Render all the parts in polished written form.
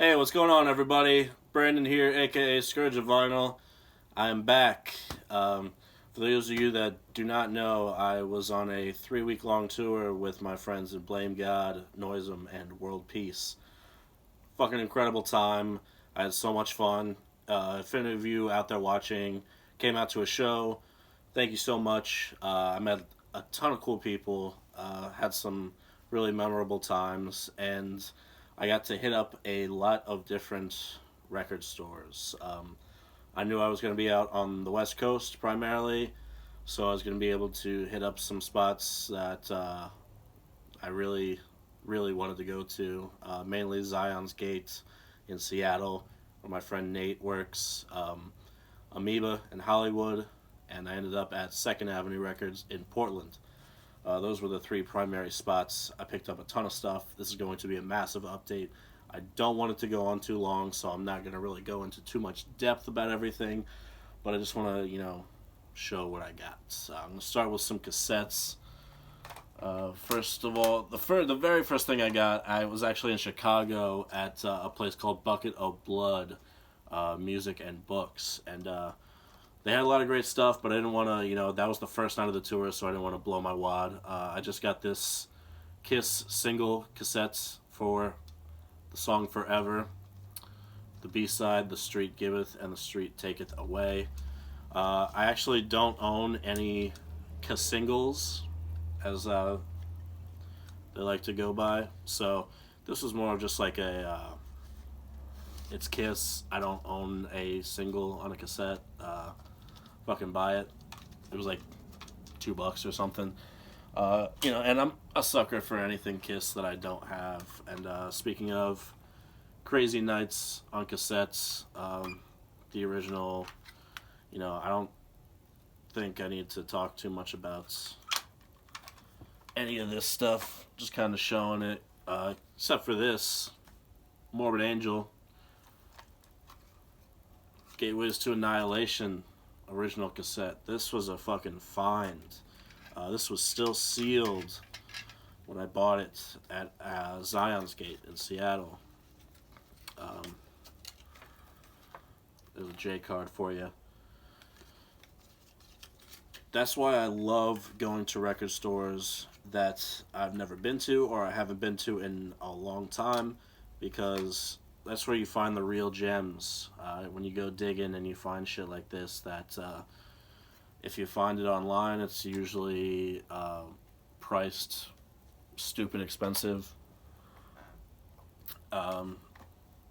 Hey, what's going on, everybody? Brandon here, aka Scourge of Vinyl. I'm back. For those of you that do not know, I was on a 3-week long tour with my friends in Blame God, Noisem, and World Peace. Fucking incredible time. I had so much fun. If any of you out there watching came out to a show, thank you so much. I met a ton of cool people, had some really memorable times, and I got to hit up a lot of different record stores. I knew I was going to be out on the West Coast primarily, so I was going to be able to hit up some spots that I really wanted to go to. Mainly Zion's Gate in Seattle, where my friend Nate works, Amoeba in Hollywood, and I ended up at Second Avenue Records in Portland. Those were the three primary spots. I picked up a ton of stuff. This is going to be a massive update. I don't want it to go on too long, so I'm not going to really go into too much depth about everything, but I just want to, show what I got. So I'm going to start with some cassettes. First of all, the very first thing I got, I was actually in Chicago at a place called Bucket of Blood, Music and Books, and they had a lot of great stuff, but I didn't want to, that was the first night of the tour, so I didn't want to blow my wad. I just got this Kiss single cassettes for the song Forever, the B-side, The Street Giveth, and The Street Taketh Away. I actually don't own any Kiss singles, as they like to go by, so this was more of just like it's Kiss. I don't own a single on a cassette. Fucking buy it. It was like $2 or something. And I'm a sucker for anything Kiss that I don't have. And speaking of Crazy Nights on cassettes, the original, I don't think I need to talk too much about any of this stuff. Just kind of showing it, except for this Morbid Angel, Gateways to Annihilation original cassette. This was a fucking find. This was still sealed when I bought it at Zion's Gate in Seattle. There's a J card for you. That's why I love going to record stores that I've never been to or I haven't been to in a long time, because that's where you find the real gems. When you go digging and you find shit like this, that if you find it online, it's usually priced stupid expensive.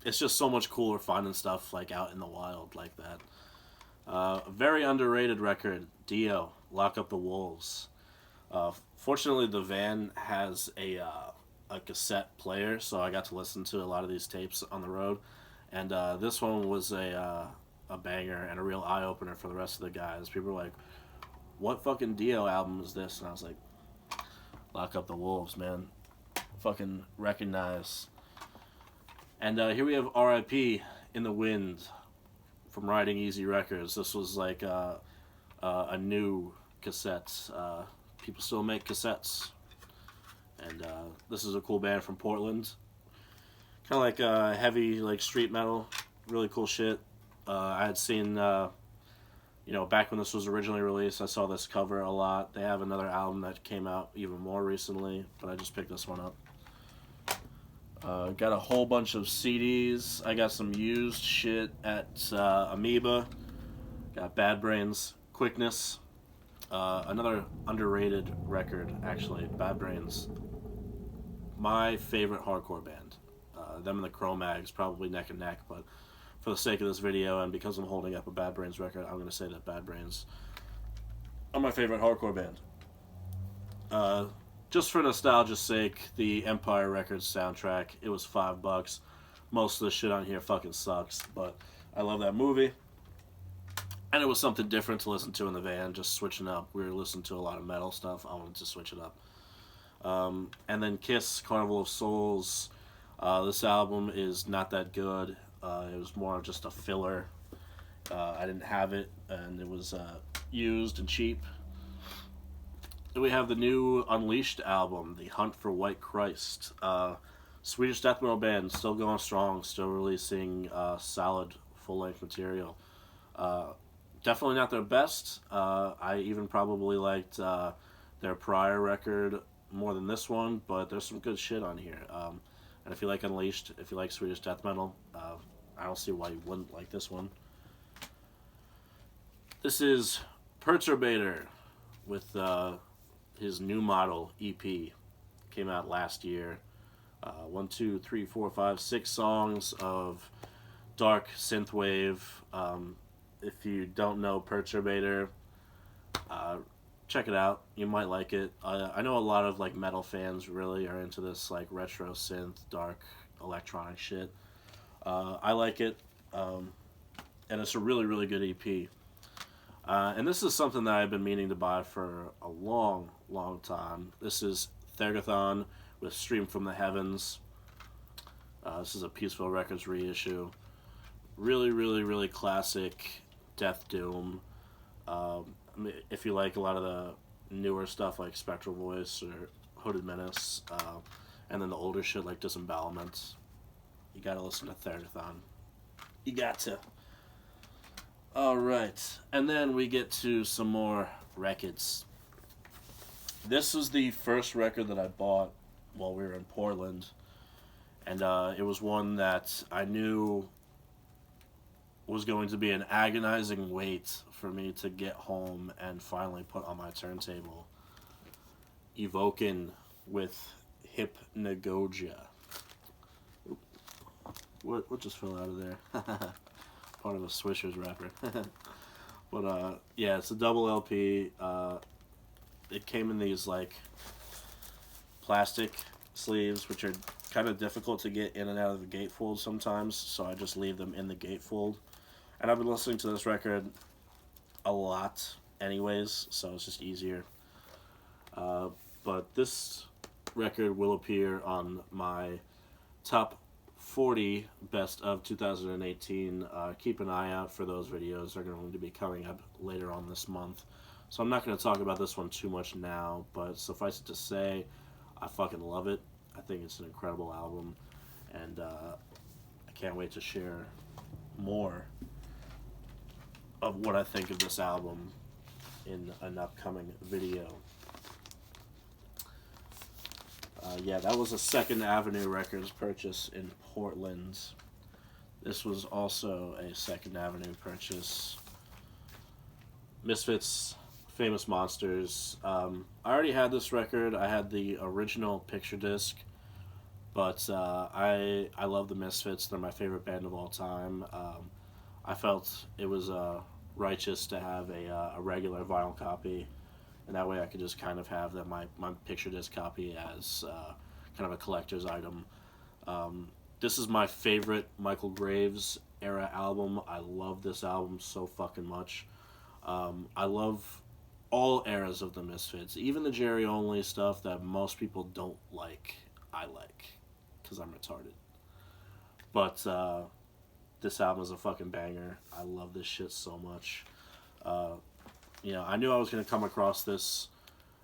It's just so much cooler finding stuff like out in the wild like that. A very underrated record, Dio, Lock Up the Wolves. Fortunately, the van has a cassette player, so I got to listen to a lot of these tapes on the road, and this one was a banger and a real eye-opener for the rest of the guys. People were like, what fucking Dio album is this? And I was like, Lock Up the Wolves, man. Fucking recognize. And here we have R.I.P. In the Wind from Riding Easy Records. This was like a new cassette. People still make cassettes. And this is a cool band from Portland. Kind of like heavy, like street metal. Really cool shit. I had seen, back when this was originally released, I saw this cover a lot. They have another album that came out even more recently, but I just picked this one up. Got a whole bunch of CDs. I got some used shit at Amoeba. Got Bad Brains, Quickness. Another underrated record, actually. Bad Brains. My favorite hardcore band. Them and the Cro-Mags, probably neck and neck, but for the sake of this video and because I'm holding up a Bad Brains record, I'm going to say that Bad Brains are my favorite hardcore band. Just for nostalgia's sake, the Empire Records soundtrack, it was $5. Most of the shit on here fucking sucks, but I love that movie. And it was something different to listen to in the van, just switching up. We were listening to a lot of metal stuff. I wanted to switch it up. And then Kiss, Carnival of Souls. This album is not that good. It was more of just a filler. I didn't have it, and it was used and cheap. Then we have the new Unleashed album, The Hunt for White Christ. Swedish death metal band, still going strong, still releasing solid full-length material. Definitely not their best. I even probably liked their prior record more than this one, but there's some good shit on here. And if you like Unleashed, if you like Swedish death metal, I don't see why you wouldn't like this one. This is Perturbator with his new model EP. Came out last year. 1, 2, 3, 4, 5, 6 songs of dark synthwave. If you don't know Perturbator, check it out. You might like it. I know a lot of like metal fans really are into this like retro synth, dark electronic shit. I like it, and it's a really really good EP. And this is something that I've been meaning to buy for a long, long time. This is Thergothon with Stream from the Heavens. This is a Peaceful Records reissue. Really, really, really classic death doom. If you like a lot of the newer stuff like Spectral Voice or Hooded Menace, and then the older shit like Disembowelment, you gotta listen to Thergothon. You got to. Alright, and then we get to some more records. This was the first record that I bought while we were in Portland, and it was one that I knew was going to be an agonizing wait for me to get home and finally put on my turntable. Evokin with Hypnagogia. What just fell out of there? Part of a Swishers wrapper. But yeah, it's a double LP. It came in these like plastic sleeves, which are kind of difficult to get in and out of the gatefold sometimes, so I just leave them in the gatefold. And I've been listening to this record a lot anyways, so it's just easier. But this record will appear on my top 40 best of 2018. Keep an eye out for those videos. They're going to be coming up later on this month. So I'm not going to talk about this one too much now, but suffice it to say, I fucking love it. I think it's an incredible album, and I can't wait to share more of what I think of this album in an upcoming video. Yeah, that was a Second Avenue Records purchase in Portland. This was also a Second Avenue purchase. Misfits, Famous Monsters. I already had this record. I had the original picture disc, but I love the Misfits. They're my favorite band of all time. I felt it was righteous to have a regular vinyl copy, and that way I could just kind of have my picture disc copy as kind of a collector's item. This is my favorite Michael Graves era album. I love this album so fucking much. I love all eras of the Misfits, even the Jerry Only stuff that most people don't like, I like, because I'm retarded. But this album is a fucking banger. I love this shit so much. I knew I was going to come across this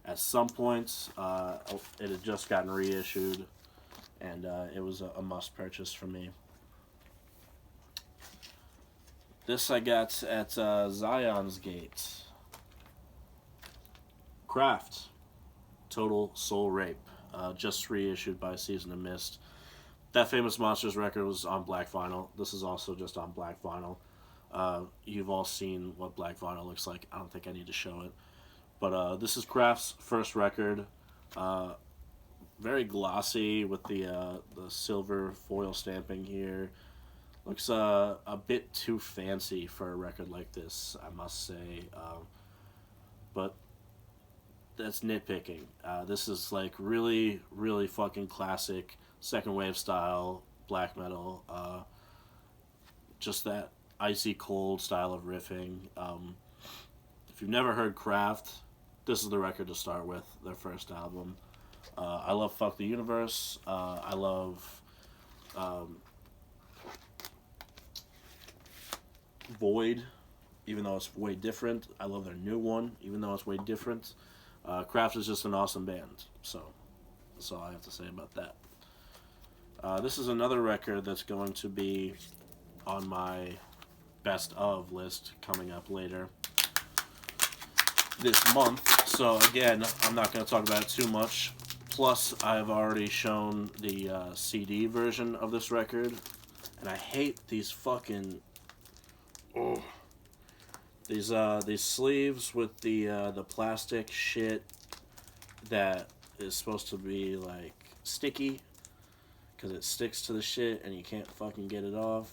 at some point. It had just gotten reissued, and it was a must purchase for me. This I got at Zion's Gate. Craft, Total Soul Rape, just reissued by Season of Mist. That Famous Monsters record was on black vinyl. This is also just on black vinyl. You've all seen what black vinyl looks like. I don't think I need to show it. But this is Craft's first record. Very glossy with the silver foil stamping here. Looks a bit too fancy for a record like this, I must say. But that's nitpicking. This is like really, really fucking classic second wave style black metal. Just that icy cold style of riffing. If you've never heard Craft, this is the record to start with, their first album. I love Fuck the Universe. I love Void, even though it's way different. I love their new one, even though it's way different. Craft is just an awesome band, so that's all I have to say about that. This is another record that's going to be on my best of list coming up later this month. So again, I'm not going to talk about it too much. Plus, I've already shown the CD version of this record, and I hate these fucking these sleeves with the plastic shit that is supposed to be like sticky because it sticks to the shit and you can't fucking get it off.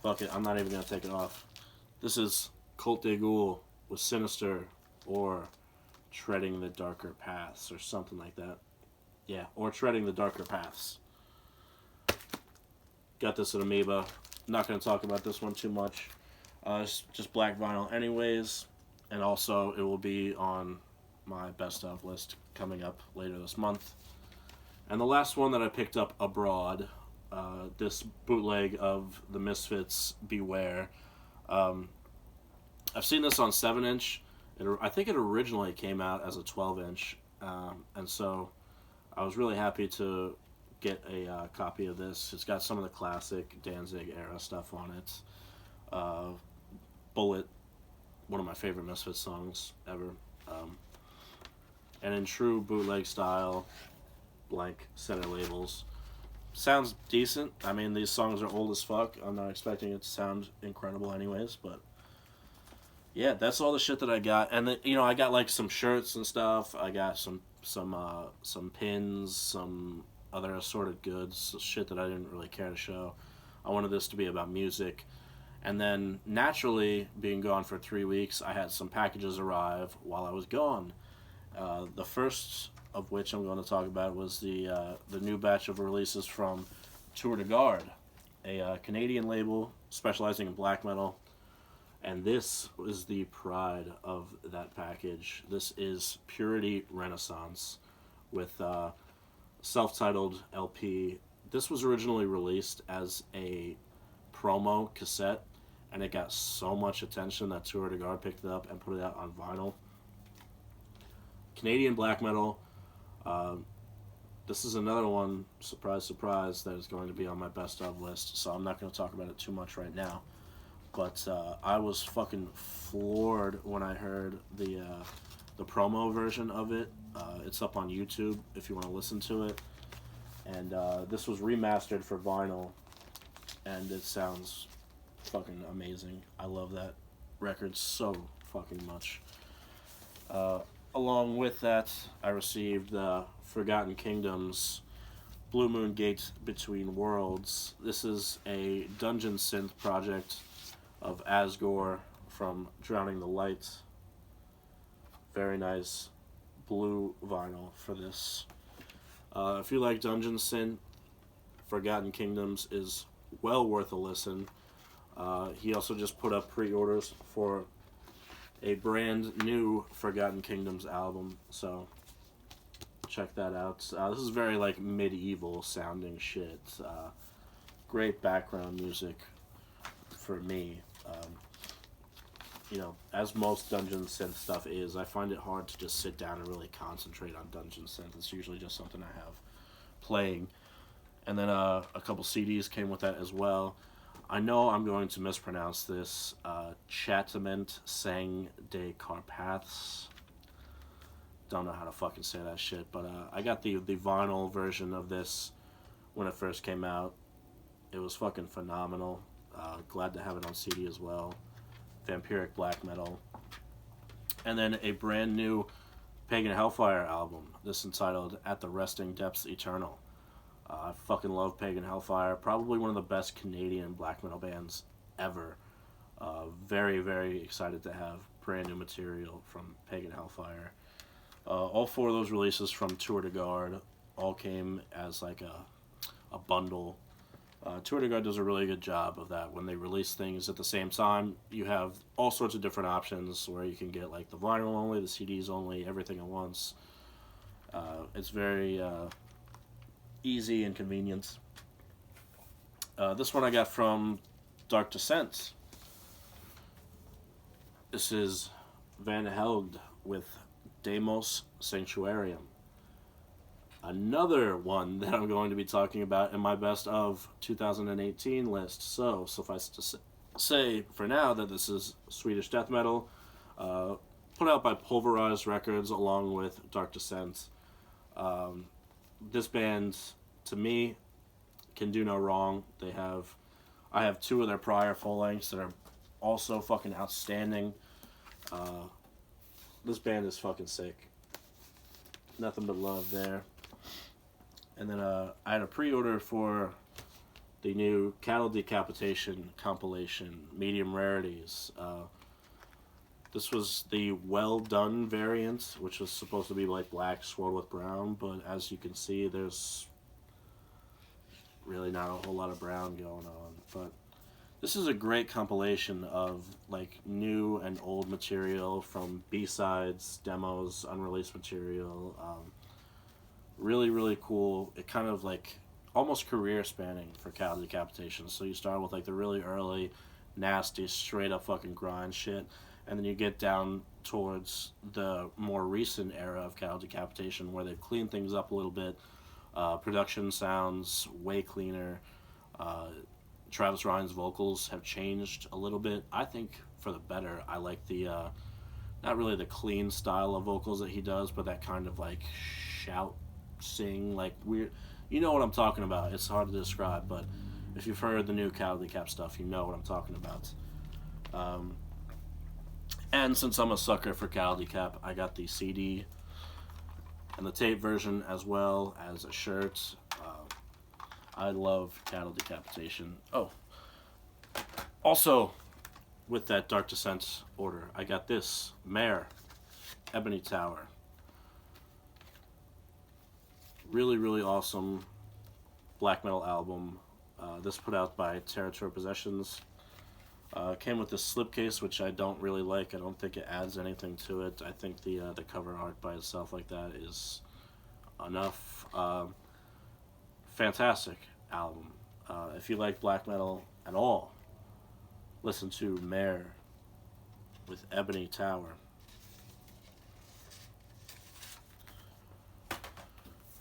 Fuck it, I'm not even gonna take it off. This is Cult de Ghoul with Sinister or Treading the Darker Paths or something like that. Yeah, or Treading the Darker Paths. Got this at Amoeba. Not going to talk about this one too much. It's just black vinyl anyways. And also it will be on my best of list coming up later this month. And the last one that I picked up abroad, this bootleg of the Misfits Beware. I've seen this on 7-inch. I think it originally came out as a 12-inch, and so I was really happy to get a copy of this. It's got some of the classic Danzig era stuff on it. Bullet, one of my favorite Misfits songs ever. And in true bootleg style, blank center labels. Sounds decent. I mean, these songs are old as fuck. I'm not expecting it to sound incredible anyways, but yeah, that's all the shit that I got. And then, I got like some shirts and stuff. I got some pins, some other assorted goods, shit that I didn't really care to show. I wanted this to be about music. And then naturally, being gone for 3 weeks, I had some packages arrive while I was gone. The first of which I'm going to talk about was the new batch of releases from Tour de Garde, a Canadian label specializing in black metal. And this is the pride of that package. This is Purity Renaissance with self-titled LP. This was originally released as a promo cassette, and it got so much attention that Tour de Garde picked it up and put it out on vinyl. Canadian black metal. This is another one, surprise, surprise, that is going to be on my best of list, so I'm not going to talk about it too much right now. But I was fucking floored when I heard the promo version of it. It's up on YouTube if you want to listen to it. And this was remastered for vinyl, and it sounds fucking amazing. I love that record so fucking much. Along with that, I received Forgotten Kingdoms Blue Moon Gate Between Worlds. This is a dungeon synth project of Asgore from Drowning the Light. Very nice blue vinyl for this. If you like dungeon synth, Forgotten Kingdoms is well worth a listen. He also just put up pre-orders for a brand new Forgotten Kingdoms album, so check that out. This is very like medieval sounding shit. Great background music for me. As most dungeon synth stuff is, I find it hard to just sit down and really concentrate on dungeon synth. It's usually just something I have playing. And then a couple CDs came with that as well. I know I'm going to mispronounce this. Châtiment Sang des Carpaths. Don't know how to fucking say that shit, but I got the vinyl version of this when it first came out. It was fucking phenomenal. Glad to have it on CD as well. Vampiric black metal. And then a brand new Pagan Hellfire album. This entitled At the Resting Depths Eternal. I fucking love Pagan Hellfire. Probably one of the best Canadian black metal bands ever. Very, very excited to have brand new material from Pagan Hellfire. All 4 of those releases from Tour de Garde all came as like a bundle. Tour de Garde does a really good job of that. When they release things at the same time, you have all sorts of different options where you can get like the vinyl only, the CDs only, everything at once. It's very easy and convenient. This one I got from Dark Descent. This is Van Helgd with Demos Sanctuarium. another one that I'm going to be talking about in my best of 2018 list. So, suffice to say for now that this is Swedish death metal, put out by Pulverized Records along with Dark Descent. This band, to me, can do no wrong. I have two of their prior full lengths that are also fucking outstanding. This band is fucking sick. Nothing but love there. And then I had a pre-order for the new Cattle Decapitation compilation, Medium Rarities. This was the well done variant, which was supposed to be like black swirled with brown, but as you can see, there's really not a whole lot of brown going on. But this is a great compilation of like new and old material from B-sides, demos, unreleased material. Really, really cool. It kind of like almost career spanning for Cattle Decapitation. So you start with like the really early, nasty, straight up fucking grind shit, and then you get down towards the more recent era of Cattle Decapitation where they've cleaned things up a little bit. Production sounds way cleaner. Travis Ryan's vocals have changed a little bit. I think for the better. I like the, not really the clean style of vocals that he does, but that kind of like shout, sing, like weird. You know what I'm talking about. It's hard to describe, but if you've heard the new Cattle Decap stuff, you know what I'm talking about. And since I'm a sucker for Cattle Decap, I got the CD and the tape version as well as a shirt. I love Cattle Decapitation. Oh, also with that Dark Descent order, I got this Mare, Ebony Tower. Really, really awesome black metal album. This put out by Territory Possessions. Came with this slipcase, which I don't really like. I don't think it adds anything to it. I think the cover art by itself like that is enough. Fantastic album. If you like black metal at all, listen to Mare with Ebony Tower.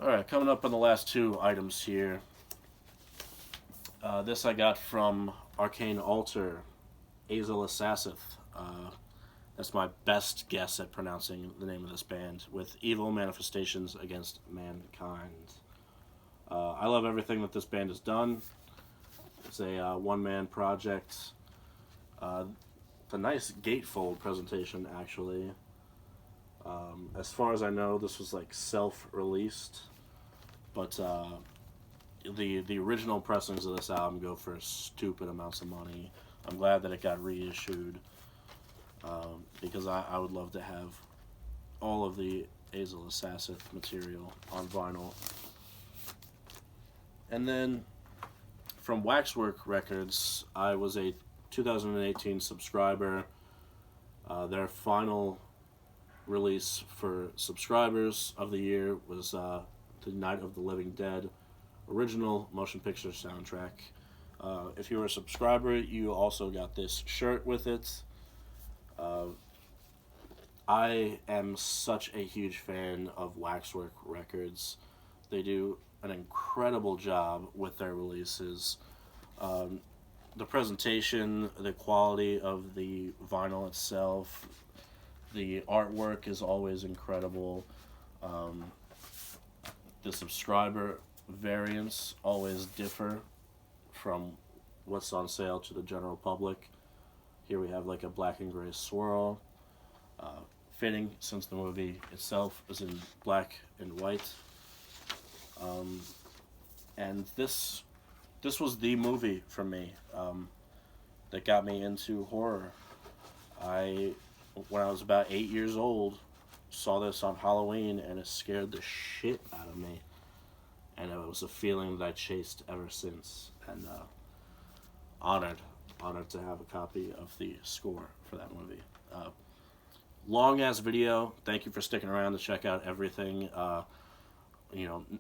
Alright, coming up on the last two items here. This I got from Arcane Altar, Azel Assassith. That's my best guess at pronouncing the name of this band, with Evil Manifestations Against Mankind. I love everything that this band has done. It's a one-man project. It's a nice gatefold presentation, actually. As far as I know, this was like self-released, but the original pressings of this album go for stupid amounts of money. I'm glad that it got reissued, because I would love to have all of the Azel Assassith material on vinyl. And then from Waxwork Records, I was a 2018 subscriber. Their final release for subscribers of the year was the Night of the Living Dead original motion picture soundtrack. If you were a subscriber, you also got this shirt with it. I am such a huge fan of Waxwork Records. They do an incredible job with their releases. The presentation, the quality of the vinyl itself, the artwork is always incredible. The subscriber variants always differ from what's on sale to the general public. Here we have like a black and gray swirl. Fitting, since the movie itself is in black and white. And this was the movie for me that got me into horror. When I was about 8 years old, saw this on Halloween, and it scared the shit out of me. And it was a feeling that I chased ever since. And honored to have a copy of the score for that movie. Long ass video. Thank you for sticking around to check out everything.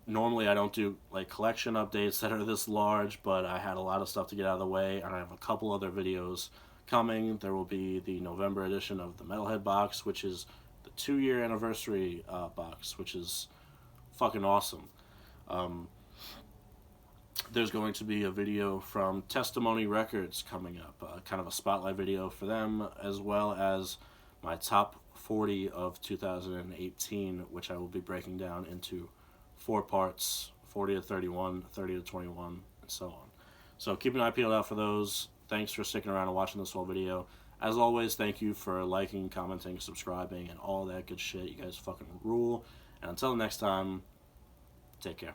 Normally I don't do like collection updates that are this large, but I had a lot of stuff to get out of the way, and I have a couple other videos coming. There will be the November edition of the Metalhead box, which is the 2-year anniversary box, which is fucking awesome. There's going to be a video from Testimony Records coming up, kind of a spotlight video for them, as well as my top 40 of 2018, which I will be breaking down into 4 parts, 40 to 31, 30 to 21, and so on. So keep an eye peeled out for those. Thanks for sticking around and watching this whole video. As always, thank you for liking, commenting, subscribing, and all that good shit. You guys fucking rule. And until next time, take care.